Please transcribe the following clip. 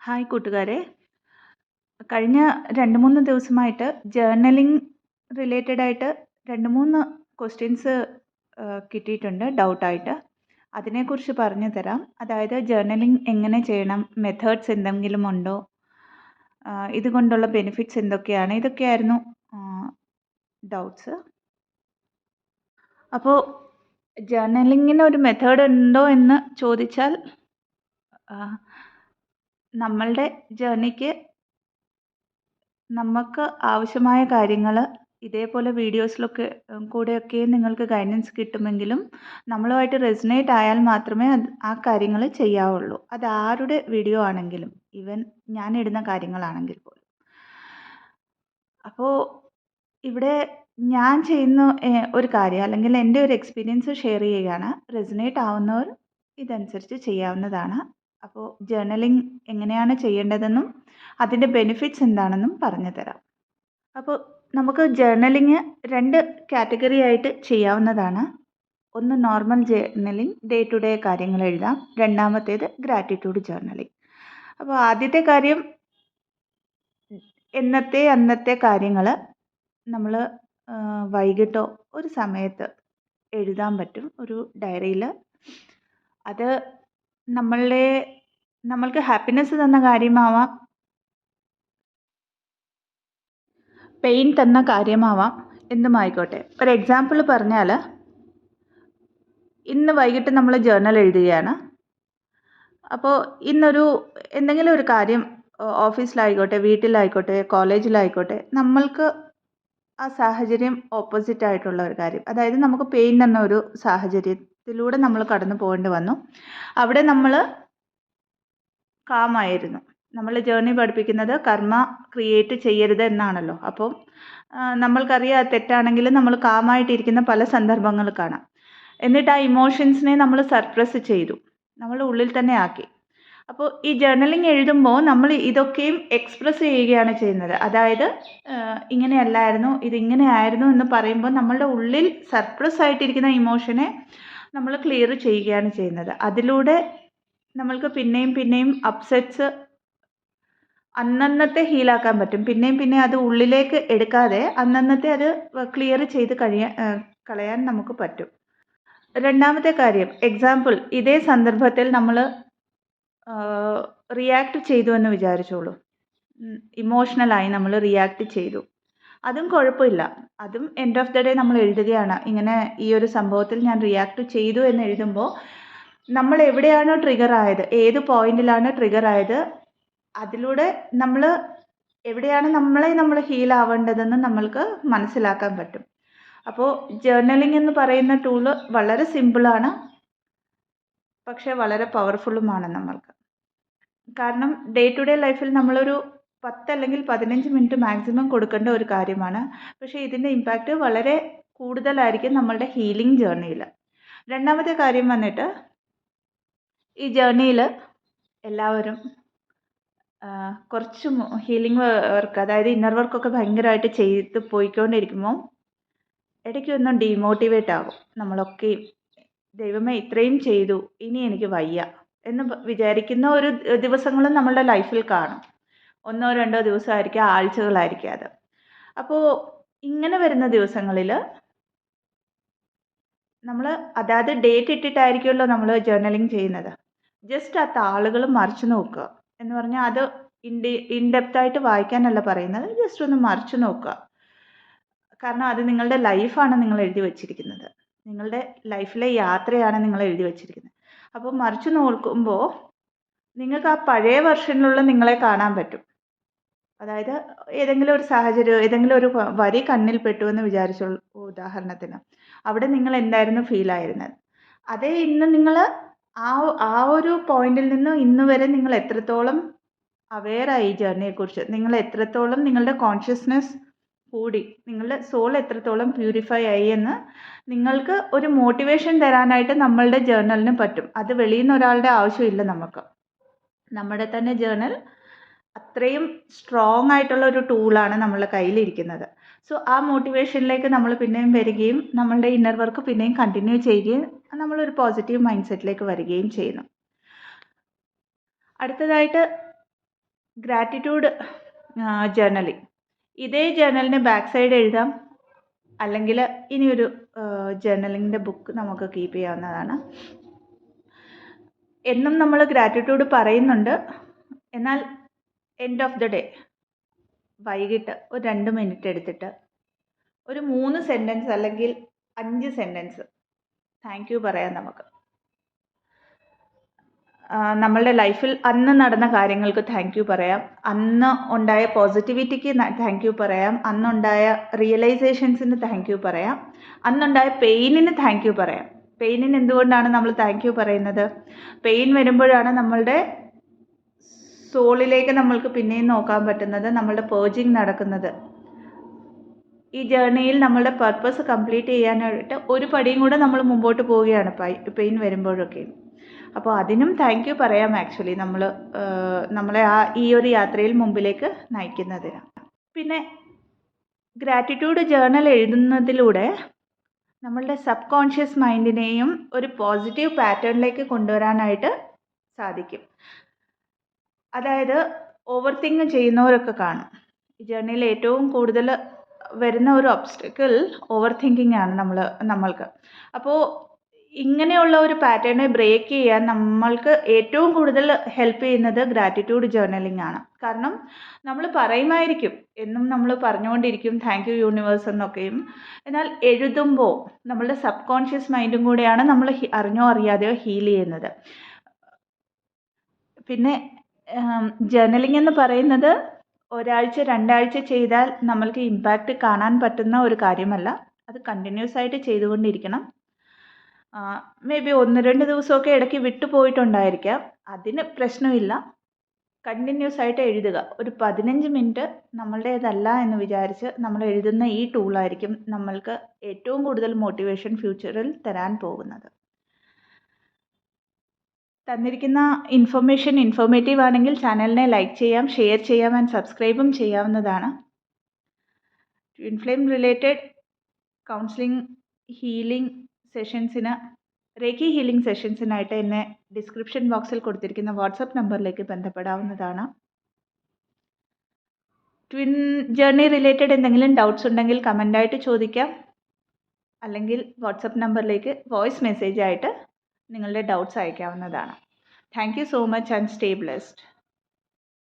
Hi കൂട്ടുകാരെ, കഴിഞ്ഞ 2-3 ദിവസമായിട്ട് ജേർണലിംഗ് റിലേറ്റഡ് ആയിട്ട് 2-3 ക്വസ്റ്റ്യൻസ് കിട്ടിയിട്ടുണ്ട് ഡൗട്ടായിട്ട്. അതിനെക്കുറിച്ച് പറഞ്ഞു തരാം. അതായത് ജേർണലിംഗ് എങ്ങനെ ചെയ്യണം, മെത്തേഡ്സ് എന്തെങ്കിലും ഉണ്ടോ, ഇതുകൊണ്ടുള്ള ബെനിഫിറ്റ്സ് എന്തൊക്കെയാണ്, ഇതൊക്കെയായിരുന്നു ഡൗട്ട്സ്. അപ്പോൾ ജേർണലിങ്ങിന് ഒരു മെത്തേഡ് ഉണ്ടോ എന്ന് ചോദിച്ചാൽ, നമ്മളുടെ ജേർണിക്ക് നമുക്ക് ആവശ്യമായ കാര്യങ്ങൾ ഇതേപോലെ വീഡിയോസിലൊക്കെ കൂടെയൊക്കെ നിങ്ങൾക്ക് ഗൈഡൻസ് കിട്ടുമെങ്കിലും നമ്മളുമായിട്ട് റെസനേറ്റ് ആയാൽ മാത്രമേ ആ കാര്യങ്ങൾ ചെയ്യാവുള്ളൂ. അത് ആരുടെ വീഡിയോ ആണെങ്കിലും, ഈവൻ ഞാൻ ഇടുന്ന കാര്യങ്ങളാണെങ്കിൽ പോലും. അപ്പോൾ ഇവിടെ ഞാൻ ചെയ്യുന്ന ഒരു കാര്യം അല്ലെങ്കിൽ എൻ്റെ ഒരു എക്സ്പീരിയൻസ് ഷെയർ ചെയ്യുകയാണ്. റെസനേറ്റ് ആവുന്നവർ ഇതനുസരിച്ച് ചെയ്യാവുന്നതാണ്. അപ്പോൾ ജേർണലിംഗ് എങ്ങനെയാണ് ചെയ്യേണ്ടതെന്നും അതിൻ്റെ ബെനിഫിറ്റ്സ് എന്താണെന്നും പറഞ്ഞു തരാം. അപ്പോൾ നമുക്ക് ജേർണലിംഗ് 2 കാറ്റഗറി ആയിട്ട് ചെയ്യാവുന്നതാണ്. ഒന്ന് normal journaling, day to day കാര്യങ്ങൾ എഴുതാം. രണ്ടാമത്തേത് ഗ്രാറ്റിറ്റ്യൂഡ് ജേർണലിംഗ്. അപ്പോൾ ആദ്യത്തെ കാര്യം, അന്നത്തെ കാര്യങ്ങൾ നമ്മൾ വൈകിട്ടോ ഒരു സമയത്ത് എഴുതാൻ പറ്റും ഒരു ഡയറിയിൽ. അത് നമ്മൾക്ക് ഹാപ്പിനെസ് തന്ന കാര്യമാവാം, പെയിൻ തന്ന കാര്യമാവാം, എന്തുമായിക്കോട്ടെ. ഒരു എക്സാമ്പിൾ പറഞ്ഞാൽ, ഇന്ന് വൈകിട്ട് നമ്മൾ ജേർണൽ എഴുതുകയാണ്. അപ്പോൾ എന്തെങ്കിലും ഒരു കാര്യം ഓഫീസിലായിക്കോട്ടെ, വീട്ടിലായിക്കോട്ടെ, കോളേജിലായിക്കോട്ടെ, നമ്മൾക്ക് ആ സാഹചര്യം ഓപ്പോസിറ്റ് ആയിട്ടുള്ള ഒരു കാര്യം, അതായത് നമുക്ക് പെയിൻ തന്ന ഒരു സാഹചര്യത്തിലൂടെ നമ്മൾ കടന്നു പോകേണ്ടി വന്നു. അവിടെ നമ്മൾ കാമായിരുന്നു. നമ്മൾ ജേർണി പഠിപ്പിക്കുന്നത് കർമ്മ ക്രിയേറ്റ് ചെയ്യരുത് എന്നാണല്ലോ. അപ്പം നമ്മൾക്കറിയാം തെറ്റാണെങ്കിലും നമ്മൾ കാമായിട്ടിരിക്കുന്ന പല സന്ദർഭങ്ങൾ കാണാം. എന്നിട്ട് ആ ഇമോഷൻസിനെ നമ്മൾ സപ്രസ് ചെയ്തു, നമ്മളുടെ ഉള്ളിൽ തന്നെ ആക്കി. അപ്പോൾ ഈ ജേർണലിംഗ് എഴുതുമ്പോൾ നമ്മൾ ഇതൊക്കെയും എക്സ്പ്രസ് ചെയ്യുകയാണ് ചെയ്യുന്നത്. അതായത് ഇങ്ങനെയല്ലായിരുന്നു, ഇതിങ്ങനെ ആയിരുന്നു എന്ന് പറയുമ്പോൾ നമ്മളുടെ ഉള്ളിൽ സപ്രസ് ആയിട്ടിരിക്കുന്ന ഇമോഷനെ നമ്മൾ ക്ലിയർ ചെയ്യുകയാണ് ചെയ്യുന്നത്. അതിലൂടെ നമ്മൾക്ക് പിന്നെയും അപ്സെറ്റ്സ് അന്നന്നത്തെ ഹീലാക്കാൻ പറ്റും. പിന്നെ അത് ഉള്ളിലേക്ക് എടുക്കാതെ അന്നന്നത്തെ അത് ക്ലിയർ ചെയ്ത് കളയാൻ നമുക്ക് പറ്റും. രണ്ടാമത്തെ കാര്യം, എക്സാമ്പിൾ, ഇതേ സന്ദർഭത്തിൽ നമ്മൾ റിയാക്ട് ചെയ്തു എന്ന് വിചാരിച്ചോളൂ. ഇമോഷണലായി നമ്മൾ റിയാക്ട് ചെയ്തു, അതും കുഴപ്പമില്ല. അതും എൻഡ് ഓഫ് ദ ഡേ നമ്മൾ എഴുതുകയാണ്. ഇങ്ങനെ ഈ ഒരു സംഭവത്തിൽ ഞാൻ റിയാക്ട് ചെയ്തു എന്ന് എഴുതുമ്പോൾ നമ്മൾ എവിടെയാണോ ട്രിഗർ ആയത്, ഏത് പോയിന്റിലാണ് ട്രിഗർ ആയത്, അതിലൂടെ നമ്മൾ എവിടെയാണ് നമ്മൾ ഹീൽ ആവേണ്ടതെന്ന് നമ്മൾക്ക് മനസ്സിലാക്കാൻ പറ്റും. അപ്പോൾ ജേർണലിംഗ് എന്ന് പറയുന്ന ടൂള് വളരെ സിമ്പിളാണ്, പക്ഷേ വളരെ പവർഫുള്ളുമാണ് നമ്മൾക്ക്. കാരണം ഡേ ടു ഡേ ലൈഫിൽ നമ്മളൊരു 10 അല്ലെങ്കിൽ 15 മിനിറ്റ് മാക്സിമം കൊടുക്കേണ്ട ഒരു കാര്യമാണ്. പക്ഷേ ഇതിൻ്റെ ഇമ്പാക്റ്റ് വളരെ കൂടുതലായിരിക്കും നമ്മളുടെ ഹീലിംഗ് ജേർണിയിൽ. രണ്ടാമത്തെ കാര്യം വന്നിട്ട്, ഈ ജേർണിയിൽ എല്ലാവരും കുറച്ച് ഹീലിംഗ് വർക്ക്, അതായത് ഇന്നർ വർക്കൊക്കെ ഭയങ്കരമായിട്ട് ചെയ്ത് പോയിക്കൊണ്ടിരിക്കുമ്പോൾ ഇടയ്ക്കൊന്നും ഡീമോട്ടിവേറ്റ് ആകും. നമ്മളൊക്കെയും ദൈവമേ ഇത്രയും ചെയ്തു, ഇനി എനിക്ക് വയ്യ എന്ന് വിചാരിക്കുന്ന ഒരു ദിവസങ്ങളും നമ്മളുടെ ലൈഫിൽ കാണും. 1-2 ദിവസമായിരിക്കും, ആഴ്ചകളായിരിക്കും അത്. അപ്പോൾ ഇങ്ങനെ വരുന്ന ദിവസങ്ങളിൽ നമ്മൾ അതായത് ഡേറ്റ് ഇട്ടിട്ടായിരിക്കുമല്ലോ നമ്മൾ ജേർണലിംഗ് ചെയ്യുന്നത്. ജസ്റ്റ് ആ താളുകൾ മറിച്ച് നോക്കുക എന്ന് പറഞ്ഞാൽ, അത് ഇൻഡെപ്തായിട്ട് വായിക്കാനല്ല പറയുന്നത്, ജസ്റ്റ് ഒന്ന് മറിച്ച് നോക്കുക. കാരണം അത് നിങ്ങളുടെ ലൈഫാണ് നിങ്ങൾ എഴുതി വച്ചിരിക്കുന്നത്, നിങ്ങളുടെ ലൈഫിലെ യാത്രയാണ് നിങ്ങൾ എഴുതി വച്ചിരിക്കുന്നത്. അപ്പോൾ മറിച്ച് നോക്കുമ്പോൾ നിങ്ങൾക്ക് ആ പഴയ വെർഷനിലുള്ള നിങ്ങളെ കാണാൻ പറ്റും. അതായത് ഏതെങ്കിലും ഒരു സാഹചര്യം, ഏതെങ്കിലും ഒരു വരി കണ്ണിൽ പെട്ടു എന്ന് വിചാരിച്ചോളൂ ഉദാഹരണത്തിന്. അവിടെ നിങ്ങൾ എന്തായിരുന്നു ഫീൽ ആയിരുന്നത്, അതേ ഇന്ന് നിങ്ങൾ ആ ഒരു പോയിന്റിൽ നിന്ന് ഇന്ന് വരെ നിങ്ങൾ എത്രത്തോളം അവെയറായി ജേർണിയെക്കുറിച്ച്, നിങ്ങൾ എത്രത്തോളം നിങ്ങളുടെ കോൺഷ്യസ്നെസ് കൂടി, നിങ്ങളുടെ സോൾ എത്രത്തോളം പ്യൂരിഫൈ ആയി എന്ന് നിങ്ങൾക്ക് ഒരു മോട്ടിവേഷൻ തരാനായിട്ട് നമ്മളുടെ ജേർണലിന് പറ്റും. അത് വെളിയിൽ നിന്ന് ഒരാളുടെ ആവശ്യമില്ല നമുക്ക്. നമ്മുടെ തന്നെ ജേർണൽ അത്രയും സ്ട്രോങ് ആയിട്ടുള്ള ഒരു ടൂളാണ് നമ്മളുടെ കയ്യിലിരിക്കുന്നത്. സോ ആ മോട്ടിവേഷനിലേക്ക് നമ്മൾ പിന്നെയും വരികയും നമ്മളുടെ ഇന്നർ വർക്ക് പിന്നെയും കണ്ടിന്യൂ ചെയ്യുകയും നമ്മളൊരു പോസിറ്റീവ് മൈൻഡ് സെറ്റിലേക്ക് വരികയും ചെയ്യുന്നു. അടുത്തതായിട്ട് ഗ്രാറ്റിറ്റ്യൂഡ് ജേർണലിംഗ്. ഇതേ ജേർണലിന് ബാക്ക് സൈഡ് എഴുതാം, അല്ലെങ്കിൽ ഇനിയൊരു ജേർണലിങ്ങിൻ്റെ ബുക്ക് നമുക്ക് കീപ്പ് ചെയ്യാവുന്നതാണ്. എന്നും നമ്മൾ ഗ്രാറ്റിറ്റ്യൂഡ് പറയുന്നുണ്ട്, എന്നാൽ എൻഡ് ഓഫ് ദ ഡേ വൈകിട്ട് ഒരു 2 മിനിറ്റ് എടുത്തിട്ട് ഒരു 3 സെൻറ്റൻസ് അല്ലെങ്കിൽ 5 സെൻറ്റൻസ് താങ്ക് യു പറയാം നമുക്ക്. നമ്മളുടെ ലൈഫിൽ അന്ന് നടന്ന കാര്യങ്ങൾക്ക് താങ്ക് യു പറയാം, അന്ന് ഉണ്ടായ പോസിറ്റിവിറ്റിക്ക് താങ്ക് യു പറയാം, അന്നുണ്ടായ റിയലൈസേഷൻസിന് താങ്ക് യു പറയാം, അന്നുണ്ടായ പെയിനിന് താങ്ക് യു പറയാം. പെയിനിന് എന്തുകൊണ്ടാണ് നമ്മൾ താങ്ക് യു പറയുന്നത്? പെയിൻ വരുമ്പോഴാണ് നമ്മളുടെ സോളിലേക്ക് നമ്മൾക്ക് പിന്നെയും നോക്കാൻ പറ്റുന്നത്, നമ്മളുടെ പേർജിങ് നടക്കുന്നത്. ഈ ജേർണിയിൽ നമ്മളുടെ പർപ്പസ് കംപ്ലീറ്റ് ചെയ്യാനായിട്ട് ഒരു പടിയും കൂടെ നമ്മൾ മുമ്പോട്ട് പോവുകയാണ് പെയിൻ വരുമ്പോഴൊക്കെ. അപ്പോൾ അതിനും താങ്ക് യു പറയാം ആക്ച്വലി, നമ്മളെ ഈ ഒരു യാത്രയിൽ മുമ്പിലേക്ക് നയിക്കുന്നതിന്. പിന്നെ ഗ്രാറ്റിറ്റ്യൂഡ് ജേർണൽ എഴുതുന്നതിലൂടെ നമ്മളുടെ സബ് കോൺഷ്യസ് മൈൻഡിനെയും ഒരു പോസിറ്റീവ് പാറ്റേണിലേക്ക് കൊണ്ടുവരാനായിട്ട് സാധിക്കും. അതായത് ഓവർ തിങ്ക് ചെയ്യുന്നവരൊക്കെ കാണും. ഈ ജേർണിയിൽ ഏറ്റവും കൂടുതൽ വരുന്ന ഒരു ഒബ്സ്റ്റക്കിൾ ഓവർ തിങ്കിങ് ആണ് നമ്മൾക്ക്. അപ്പോൾ ഇങ്ങനെയുള്ള ഒരു പാറ്റേണെ ബ്രേക്ക് ചെയ്യാൻ നമ്മൾക്ക് ഏറ്റവും കൂടുതൽ ഹെൽപ്പ് ചെയ്യുന്നത് ഗ്രാറ്റിറ്റ്യൂഡ് ജേർണലിംഗ് ആണ്. കാരണം നമ്മൾ പറയുമായിരിക്കും, എന്നും നമ്മൾ പറഞ്ഞുകൊണ്ടിരിക്കും താങ്ക് യു യൂണിവേഴ്സ് എന്നൊക്കെയും, എന്നാൽ എഴുതുമ്പോൾ നമ്മളുടെ സബ് കോൺഷ്യസ് മൈൻഡും കൂടെയാണ് നമ്മൾ അറിഞ്ഞോ അറിയാതെയോ ഹീൽ ചെയ്യുന്നത്. പിന്നെ ജേർണലിംഗ് എന്ന് പറയുന്നത് 1 ആഴ്ച 2 ആഴ്ച ചെയ്താൽ നമ്മൾക്ക് ഇമ്പാക്റ്റ് കാണാൻ പറ്റുന്ന ഒരു കാര്യമല്ല. അത് കണ്ടിന്യൂസ് ആയിട്ട് ചെയ്തുകൊണ്ടിരിക്കണം. മേ ബി 1-2 ദിവസമൊക്കെ ഇടയ്ക്ക് വിട്ടുപോയിട്ടുണ്ടായിരിക്കാം, അതിന് പ്രശ്നമില്ല. കണ്ടിന്യൂസ് ആയിട്ട് എഴുതുക. ഒരു 15 മിനിറ്റ് നമ്മളുടേതല്ല എന്ന് വിചാരിച്ച് നമ്മൾ എഴുതുന്ന ഈ ടൂളായിരിക്കും നമ്മൾക്ക് ഏറ്റവും കൂടുതൽ മോട്ടിവേഷൻ ഫ്യൂച്ചറിൽ തരാൻ പോകുന്നത്. തന്നിരിക്കുന്ന ഇൻഫർമേഷൻ ഇൻഫോർമേറ്റീവ് ആണെങ്കിൽ ചാനലിനെ ലൈക്ക് ചെയ്യാം, ഷെയർ ചെയ്യാം ആൻഡ് സബ്സ്ക്രൈബും ചെയ്യാവുന്നതാണ്. Twin flame related counselling healing സെഷൻസിന്, റേക്കി ഹീലിംഗ് സെഷൻസിനായിട്ട് എന്നെ ഡിസ്ക്രിപ്ഷൻ ബോക്സിൽ കൊടുത്തിരിക്കുന്ന വാട്സപ്പ് നമ്പറിലേക്ക് ബന്ധപ്പെടാവുന്നതാണ്. ട്വിൻ ജേർണി റിലേറ്റഡ് എന്തെങ്കിലും ഡൗട്ട്സ് ഉണ്ടെങ്കിൽ കമൻ്റായിട്ട് ചോദിക്കാം, അല്ലെങ്കിൽ വാട്സപ്പ് നമ്പറിലേക്ക് വോയിസ് മെസ്സേജ് ആയിട്ട് നിങ്ങളുടെ ഡൗട്ട്സ് അയക്കാവുന്നതാണ്. Thank you so much and stay blessed.